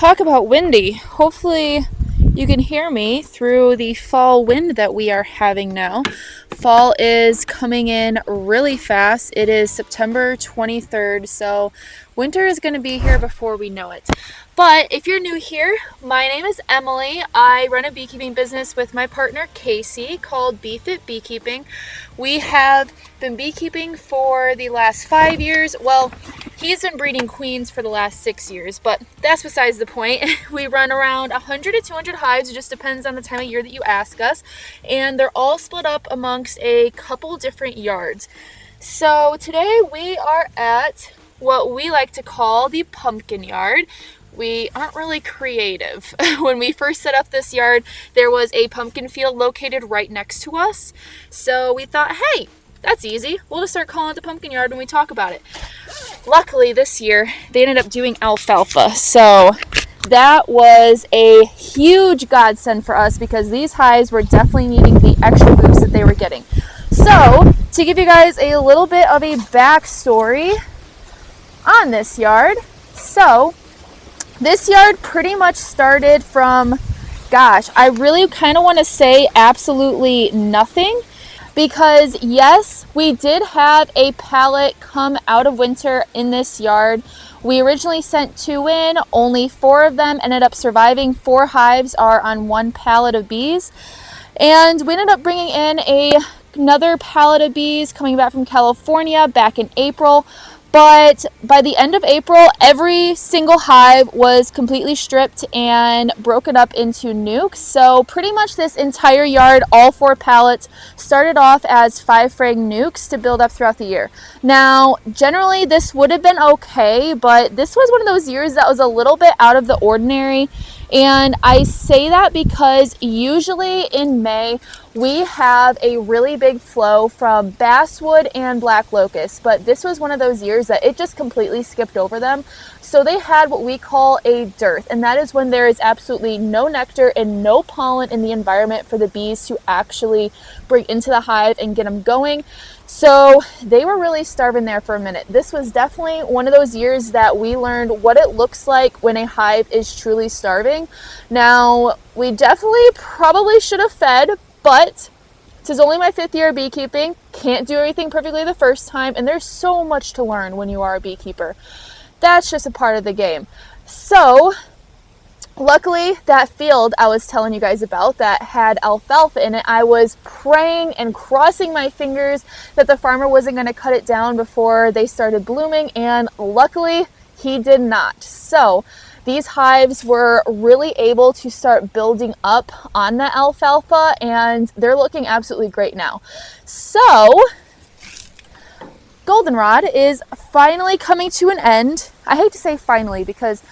Talk about windy. Hopefully you can hear me through the fall wind that we are having now. Fall is coming in really fast. It is September 23rd, so winter is going to be here before we know it. But if you're new here, my name is Emily. I run a beekeeping business with my partner Casey called Beekeeping. We have been beekeeping for the last 5 years. Well, he's been breeding queens for the last 6 years, but that's besides the point. We run around 100 to 200 hives. It just depends on the time of year that you ask us. And they're all split up amongst a couple different yards. So today we are at what we like to call the pumpkin yard. We aren't really creative. When we first set up this yard, there was a pumpkin field located right next to us. So we thought, hey, that's easy. We'll just start calling it the pumpkin yard when we talk about it. Luckily this year, they ended up doing alfalfa. So that was a huge godsend for us because these hives were definitely needing the extra boost that they were getting. So to give you guys a little bit of a backstory on this yard. So this yard pretty much started from, I really kind of want to say absolutely nothing. Because yes, we did have a pallet come out of winter in this yard. We originally sent 2 in, only 4 of them ended up surviving. 4 hives are on 1 pallet of bees. And we ended up bringing in another pallet of bees coming back from California back in April. But by the end of April, every single hive was completely stripped and broken up into nukes. So pretty much this entire yard, all 4 pallets, started off as 5 frag nukes to build up throughout the year. Now, generally this would have been okay, but this was one of those years that was a little bit out of the ordinary. And I say that because usually in May, we have a really big flow from basswood and black locust, but this was one of those years that it just completely skipped over them. So they had what we call a dearth, and that is when there is absolutely no nectar and no pollen in the environment for the bees to actually bring into the hive and get them going. So they were really starving there for a minute. This was definitely one of those years that we learned what it looks like when a hive is truly starving. Now, we definitely probably should have fed, but this is only my 5th year of beekeeping. Can't do everything perfectly the first time, and there's so much to learn when you are a beekeeper. That's just a part of the game. So luckily, that field I was telling you guys about that had alfalfa in it, I was praying and crossing my fingers that the farmer wasn't going to cut it down before they started blooming, and luckily he did not. So these hives were really able to start building up on the alfalfa, and they're looking absolutely great now. So goldenrod is finally coming to an end. I hate to say finally because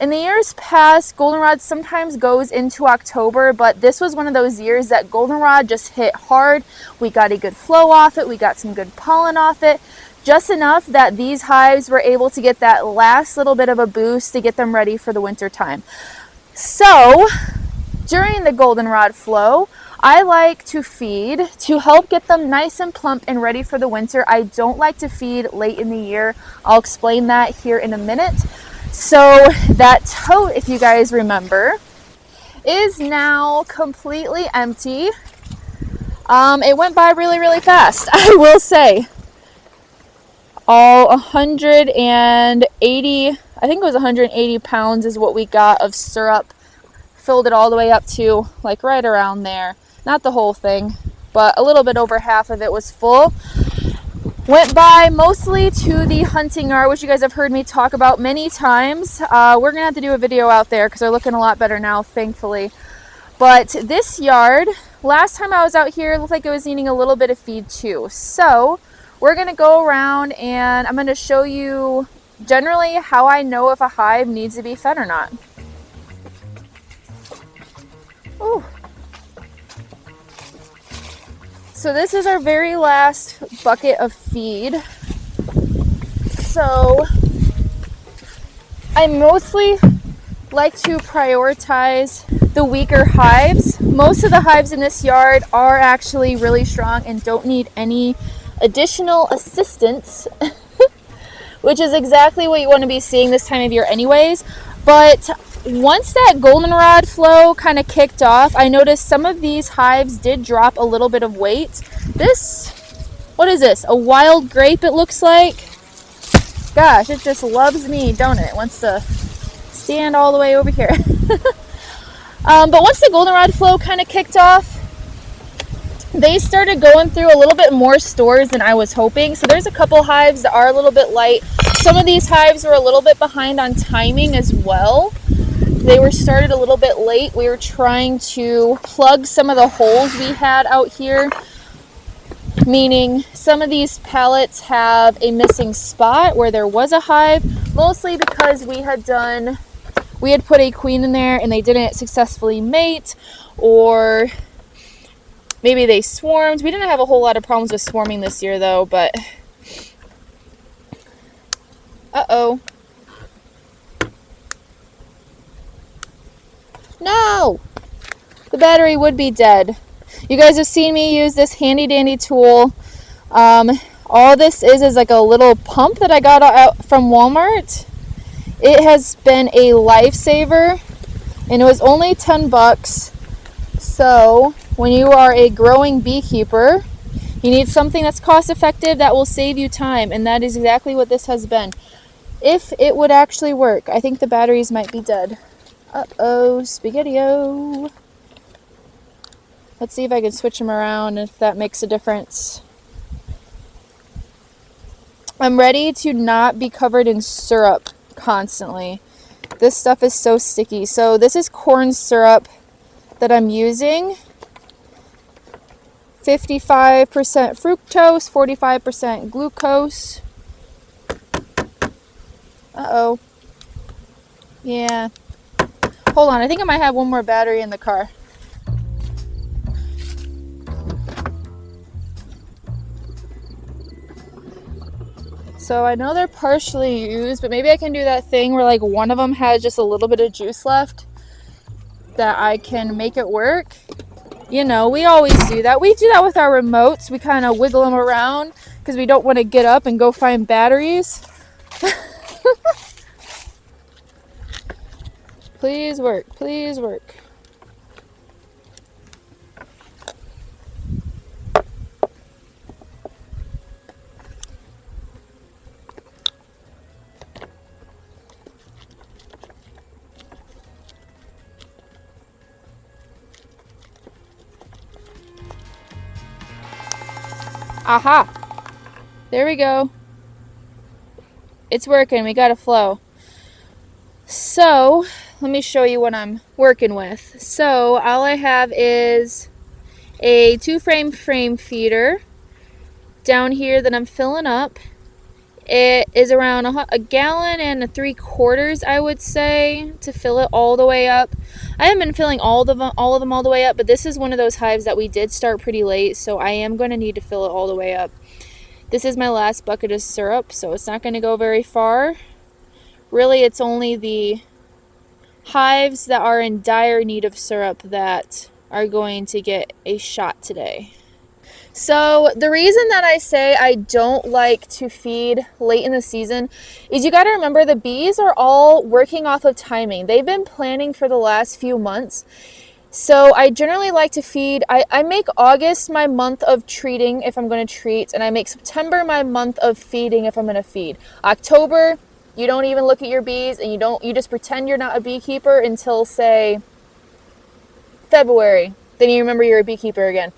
in the years past, goldenrod sometimes goes into October, but this was one of those years that goldenrod just hit hard. We got a good flow off it. We got some good pollen off it. Just enough that these hives were able to get that last little bit of a boost to get them ready for the winter time. So during the goldenrod flow, I like to feed to help get them nice and plump and ready for the winter. I don't like to feed late in the year. I'll explain that here in a minute. So that tote, if you guys remember, is now completely empty. It went by really, really fast, I will say. All 180, I think it was 180 pounds is what we got of syrup. Filled it all the way up to like right around there. Not the whole thing, but a little bit over half of it was full. Went by mostly to the hunting yard, which you guys have heard me talk about many times. We're gonna have to do a video out there because they're looking a lot better now, thankfully. But this yard, last time I was out here, it looked like it was needing a little bit of feed too. So we're gonna go around and I'm gonna show you generally how I know if a hive needs to be fed or not. Ooh. So this is our very last bucket of feed. So I mostly like to prioritize the weaker hives. Most of the hives in this yard are actually really strong and don't need any additional assistance, which is exactly what you want to be seeing this time of year anyways. But once that goldenrod flow kind of kicked off, I noticed some of these hives did drop a little bit of weight. This, what is this? A wild grape, it looks like. Gosh, it just loves me, don't it? It wants to stand all the way over here. But once the goldenrod flow kind of kicked off, they started going through a little bit more stores than I was hoping. So there's a couple hives that are a little bit light. Some of these hives were a little bit behind on timing as well. They were started a little bit late. We were trying to plug some of the holes we had out here, meaning some of these pallets have a missing spot where there was a hive, mostly because we had put a queen in there and they didn't successfully mate, or maybe they swarmed. We didn't have a whole lot of problems with swarming this year though, but uh-oh. No! The battery would be dead. You guys have seen me use this handy dandy tool. All this is like a little pump that I got out from Walmart. It has been a lifesaver, and it was only $10. So when you are a growing beekeeper, you need something that's cost effective that will save you time, and that is exactly what this has been. If it would actually work. I think the batteries might be dead. Uh-oh, spaghetti-o. Let's see if I can switch them around, if that makes a difference. I'm ready to not be covered in syrup constantly. This stuff is so sticky. So this is corn syrup that I'm using. 55% fructose, 45% glucose. Uh-oh. Yeah. Hold on, I think I might have one more battery in the car. So I know they're partially used, but maybe I can do that thing where like one of them has just a little bit of juice left that I can make it work. You know, we always do that. We do that with our remotes. We kind of wiggle them around because we don't want to get up and go find batteries. Please work, please work. Aha! There we go. It's working, we got a flow. So, let me show you what I'm working with. So, all I have is a 2-frame feeder down here that I'm filling up. It is around a gallon and 3/4, I would say, to fill it all the way up. I haven't been filling all of them all the way up, but this is one of those hives that we did start pretty late, so I am going to need to fill it all the way up. This is my last bucket of syrup, so it's not going to go very far. Really, it's only the hives that are in dire need of syrup that are going to get a shot today. So the reason that I say I don't like to feed late in the season is you got to remember the bees are all working off of timing. They've been planning for the last few months. So I generally like to feed, I make August my month of treating if I'm going to treat, and I make September my month of feeding if I'm going to feed. October, you don't even look at your bees, and you just pretend you're not a beekeeper until, say, February. Then you remember you're a beekeeper again.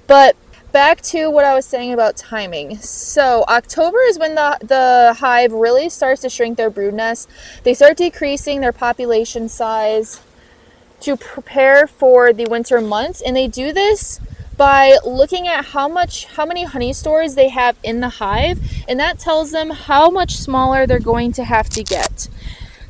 But back to what I was saying about timing. So October is when the hive really starts to shrink their brood nest. They start decreasing their population size to prepare for the winter months, and they do this by looking at how many honey stores they have in the hive, and that tells them how much smaller they're going to have to get.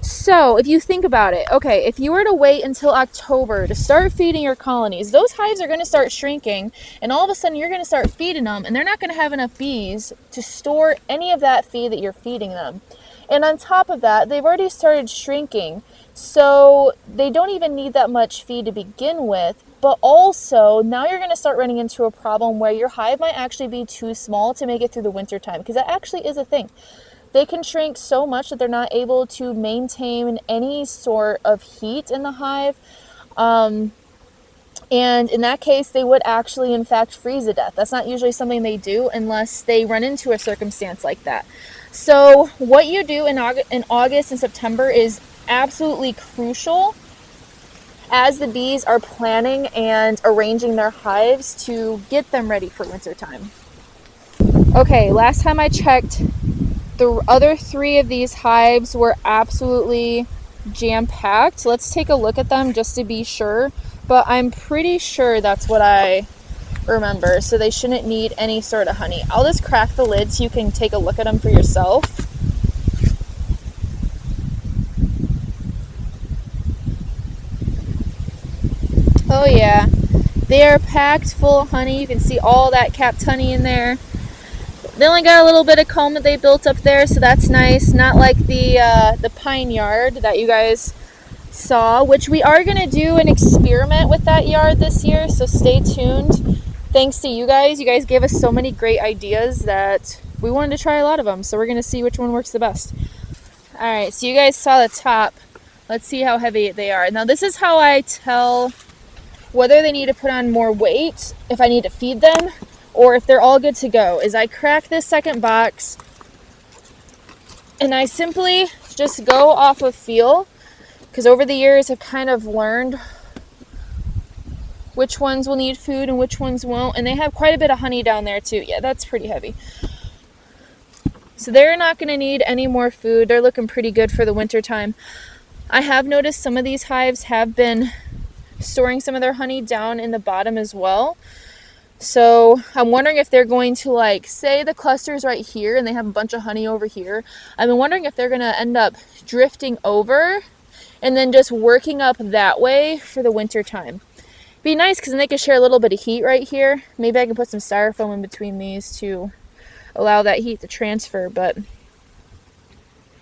So if you think about it, okay, if you were to wait until October to start feeding your colonies, those hives are going to start shrinking, and all of a sudden you're going to start feeding them, and they're not going to have enough bees to store any of that feed that you're feeding them. And on top of that, they've already started shrinking, so they don't even need that much feed to begin with. But also, now you're going to start running into a problem where your hive might actually be too small to make it through the winter time, because that actually is a thing. they can shrink so much that they're not able to maintain any sort of heat in the hive. And in that case, they would actually, in fact, freeze to death. That's not usually something they do unless they run into a circumstance like that. So what you do in August and September is absolutely crucial as the bees are planning and arranging their hives to get them ready for wintertime. Okay, last time I checked, the other 3 of these hives were absolutely jam-packed. Let's take a look at them just to be sure, but I'm pretty sure that's what I remember, so they shouldn't need any sort of honey. I'll just crack the lid so you can take a look at them for yourself. Oh yeah, they are packed full of honey. You can see all that capped honey in there. They only got a little bit of comb that they built up there, so that's nice. Not like the pine yard that you guys saw, which we are going to do an experiment with that yard this year, so stay tuned. Thanks to you guys. You guys gave us so many great ideas that we wanted to try a lot of them, so we're going to see which one works the best. Alright, so you guys saw the top. Let's see how heavy they are. Now this is how I tell whether they need to put on more weight, if I need to feed them, or if they're all good to go, is I crack this second box and I simply just go off of feel, because over the years I've kind of learned which ones will need food and which ones won't, and they have quite a bit of honey down there too. Yeah, that's pretty heavy. So they're not going to need any more food. They're looking pretty good for the winter time. I have noticed some of these hives have been storing some of their honey down in the bottom as well. So I'm wondering if they're going to, like, say the cluster's right here and they have a bunch of honey over here. I'm wondering if they're going to end up drifting over and then just working up that way for the winter time. Be nice because then they could share a little bit of heat right here. Maybe I can put some styrofoam in between these to allow that heat to transfer, but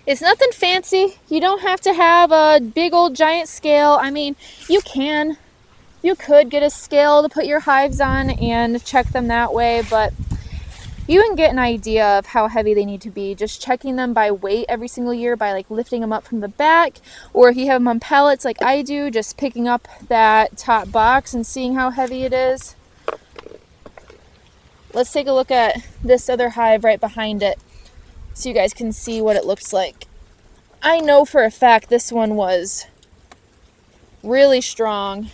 it's nothing fancy. You don't have to have a big old giant scale. I mean, you could get a scale to put your hives on and check them that way, but you can get an idea of how heavy they need to be just checking them by weight every single year, by like lifting them up from the back, or if you have them on pallets like I do, just picking up that top box and seeing how heavy it is. Let's take a look at this other hive right behind it so you guys can see what it looks like. I know for a fact this one was really strong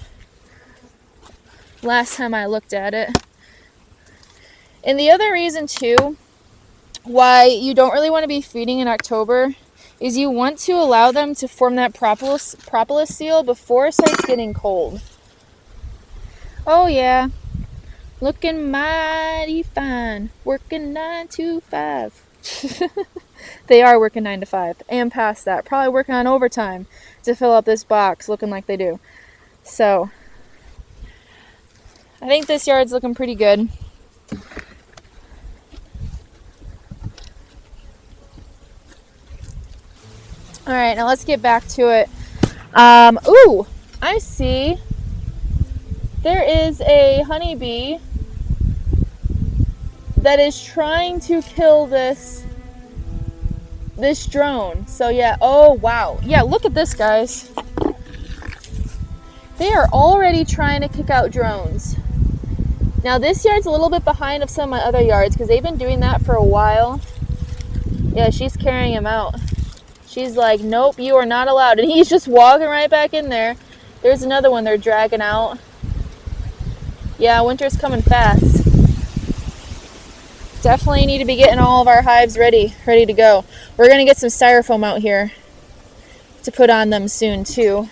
last time I looked at it. And the other reason too why you don't really want to be feeding in October is you want to allow them to form that propolis seal before it starts getting cold. Oh yeah, looking mighty fine, working 9 to 5. They are working 9 to 5 and past that, probably working on overtime to fill up this box looking like they do. So I think this yard's looking pretty good. All right, now let's get back to it. Ooh, I see. There is a honeybee that is trying to kill this drone. So yeah, oh wow. Yeah, look at this, guys. They are already trying to kick out drones. Now this yard's a little bit behind of some of my other yards because they've been doing that for a while. Yeah, she's carrying him out. She's like, nope, you are not allowed. And he's just walking right back in there. There's another one they're dragging out. Yeah, winter's coming fast. Definitely need to be getting all of our hives ready to go. We're going to get some styrofoam out here to put on them soon too.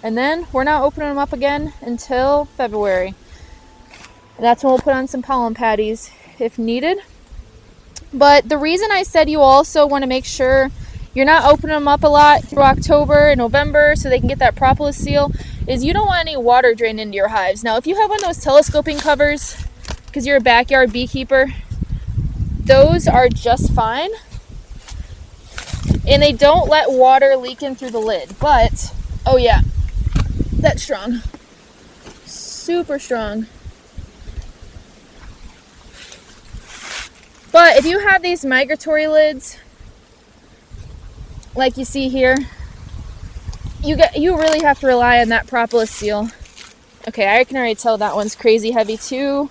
And then we're not opening them up again until February. And that's when we'll put on some pollen patties if needed. But the reason I said you also want to make sure you're not opening them up a lot through October and November so they can get that propolis seal is you don't want any water drain into your hives. Now, if you have one of those telescoping covers, because you're a backyard beekeeper, those are just fine. And they don't let water leak in through the lid. But, oh yeah, that's strong. Super strong. But if you have these migratory lids, like you see here, you really have to rely on that propolis seal. Okay, I can already tell that one's crazy heavy too.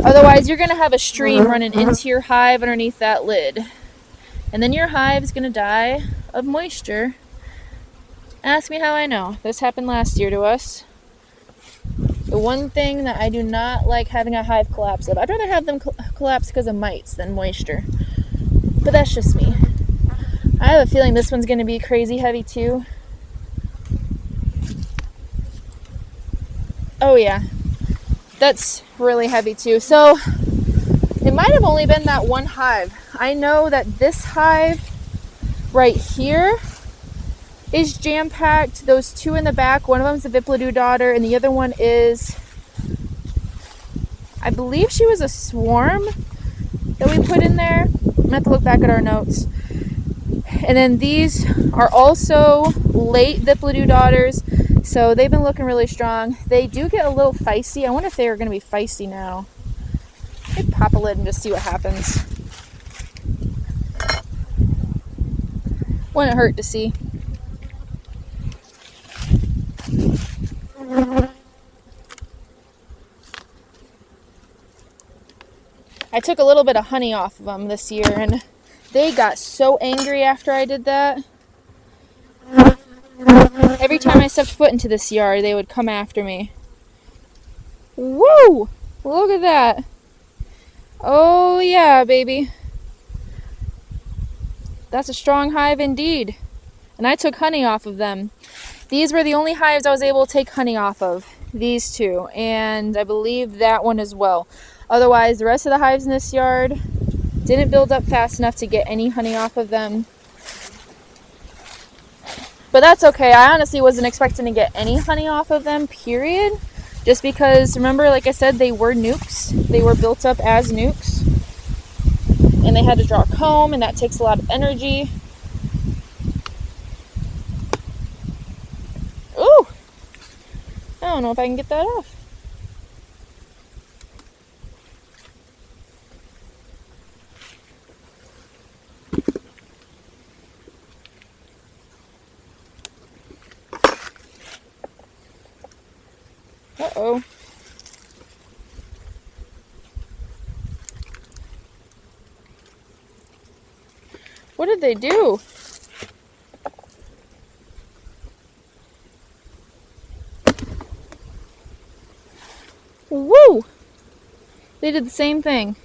Otherwise, you're going to have a stream running into your hive underneath that lid. And then your hive is going to die of moisture. Ask me how I know. This happened last year to us. The one thing that I do not like having a hive collapse of, I'd rather have them collapse because of mites than moisture. But that's just me. I have a feeling this one's going to be crazy heavy too. Oh yeah. That's really heavy too. So it might have only been that one hive. I know that this hive right here is jam-packed. Those two in the back, one of them is a Viplodew daughter, and the other one is, I believe she was a swarm that we put in there. I'm gonna have to look back at our notes. And then these are also late Viplodew daughters, so they've been looking really strong. They do get a little feisty. I wonder if they are going to be feisty now. Maybe pop a lid and just see what happens. Wouldn't hurt to see. I took a little bit of honey off of them this year, and they got so angry after I did that. Every time I stepped foot into this yard, they would come after me. Woo! Look at that. Oh yeah, baby. That's a strong hive indeed. And I took honey off of them. These were the only hives I was able to take honey off of. These two. And I believe that one as well. Otherwise, the rest of the hives in this yard didn't build up fast enough to get any honey off of them. But that's okay. I honestly wasn't expecting to get any honey off of them, period. Just because, remember, like I said, they were nukes. They were built up as nukes. And they had to draw a comb, and that takes a lot of energy. Ooh! I don't know if I can get that off. Uh-oh. What did they do? Woo! They did the same thing.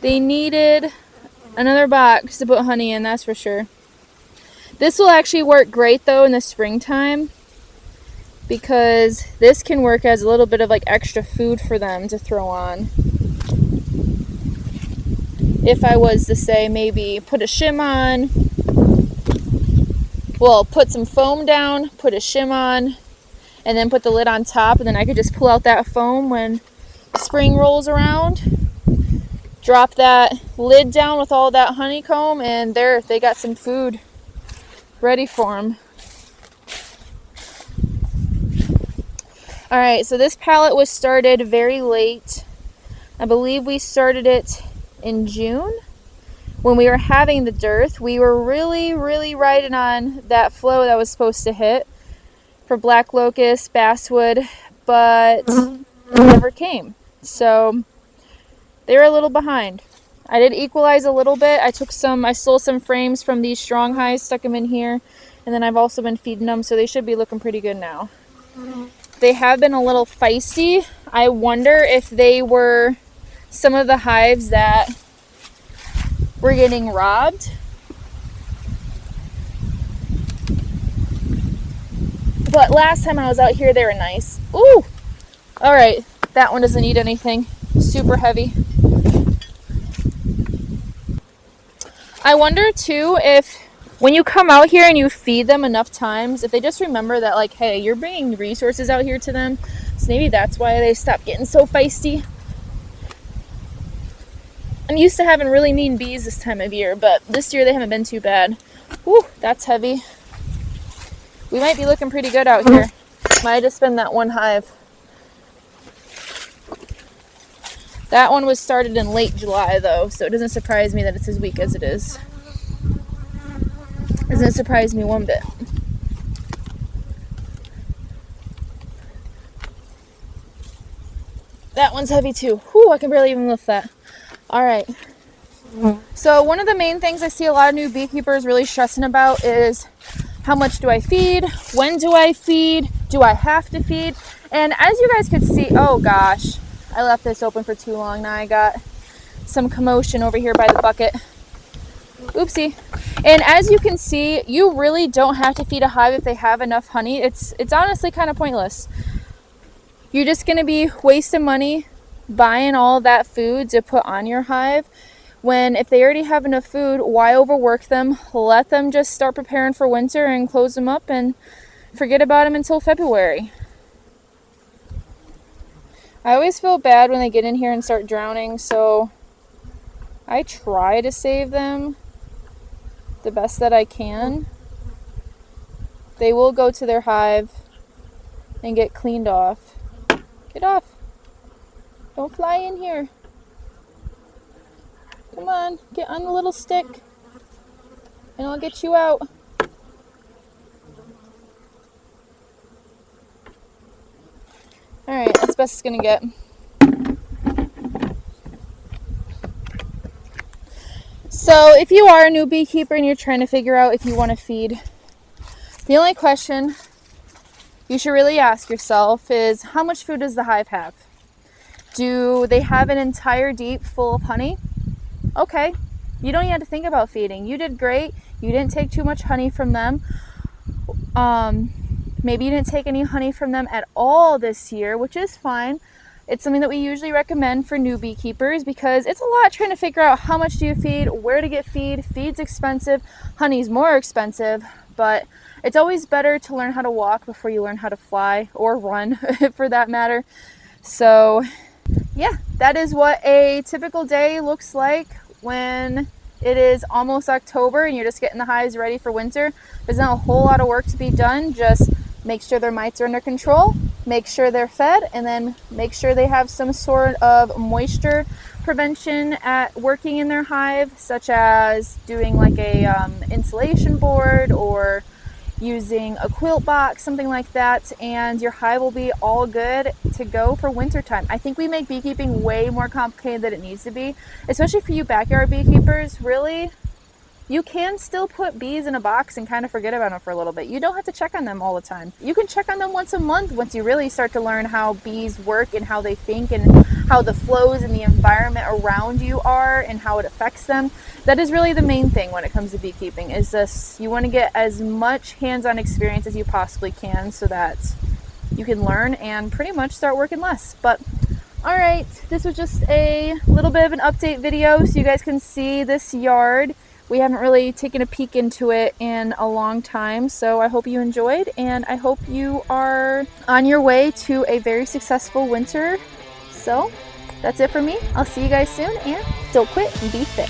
They needed another box to put honey in, that's for sure. This will actually work great though in the springtime, because this can work as a little bit of like extra food for them to throw on. If I was to say maybe put a shim on, well, put some foam down, put a shim on, and then put the lid on top, and then I could just pull out that foam when spring rolls around, drop that lid down with all that honeycomb, and there, they got some food ready for them. Alright, so this pallet was started very late. I believe we started it in June. When we were having the dearth, we were really riding on that flow that was supposed to hit for black locust, basswood, but it never came. So they were a little behind. I did equalize a little bit. I stole some frames from these strong hives, stuck them in here, and then I've also been feeding them, so they should be looking pretty good now. They have been a little feisty. I wonder if they were some of the hives that were getting robbed. But last time I was out here, they were nice. Ooh! Alright, that one doesn't need anything. Super heavy. I wonder too if when you come out here and you feed them enough times, if they just remember that, like, hey, you're bringing resources out here to them, so maybe that's why they stopped getting so feisty. I'm used to having really mean bees this time of year, but this year they haven't been too bad. Whew, that's heavy. We might be looking pretty good out here. Might have just been that one hive. That one was started in late July though, so it doesn't surprise me that it's as weak as it is. It doesn't surprise me one bit. That one's heavy too. Whew, I can barely even lift that. All right. So one of the main things I see a lot of new beekeepers really stressing about is how much do I feed? When do I feed? Do I have to feed? And as you guys could see, oh gosh, I left this open for too long. Now I got some commotion over here by the bucket. Oopsie. And as you can see, you really don't have to feed a hive if they have enough honey. It's honestly kind of pointless. You're just going to be wasting money buying all that food to put on your hive, when if they already have enough food, why overwork them? Let them just start preparing for winter and close them up and forget about them until February. I always feel bad when they get in here and start drowning, so I try to save them the best that I can. They will go to their hive and get cleaned off. Get off. Don't fly in here. Come on, get on the little stick and I'll get you out. Alright, that's best it's gonna get. So if you are a new beekeeper and you're trying to figure out if you want to feed, the only question you should really ask yourself is, how much food does the hive have? Do they have an entire deep full of honey? Okay, you don't even have to think about feeding. You did great. You didn't take too much honey from them. Maybe you didn't take any honey from them at all this year, which is fine. It's something that we usually recommend for new beekeepers because it's a lot trying to figure out how much do you feed, where to get feed. Feed's expensive, honey's more expensive, but it's always better to learn how to walk before you learn how to fly or run for that matter. So yeah, that is what a typical day looks like when it is almost October and you're just getting the hives ready for winter. There's not a whole lot of work to be done. Just make sure their mites are under control, make sure they're fed, and then make sure they have some sort of moisture prevention at working in their hive, such as doing like a insulation board or using a quilt box, something like that, and your hive will be all good to go for winter time. I think we make beekeeping way more complicated than it needs to be, especially for you backyard beekeepers. Really, you can still put bees in a box and kind of forget about them for a little bit. You don't have to check on them all the time. You can check on them once a month once you really start to learn how bees work and how they think and how the flows in the environment around you are and how it affects them. That is really the main thing when it comes to beekeeping, is this: you want to get as much hands-on experience as you possibly can so that you can learn and pretty much start working less. But all right, this was just a little bit of an update video so you guys can see this yard. We haven't really taken a peek into it in a long time, so I hope you enjoyed, and I hope you are on your way to a very successful winter. So that's it for me. I'll see you guys soon, and don't quit and be fit.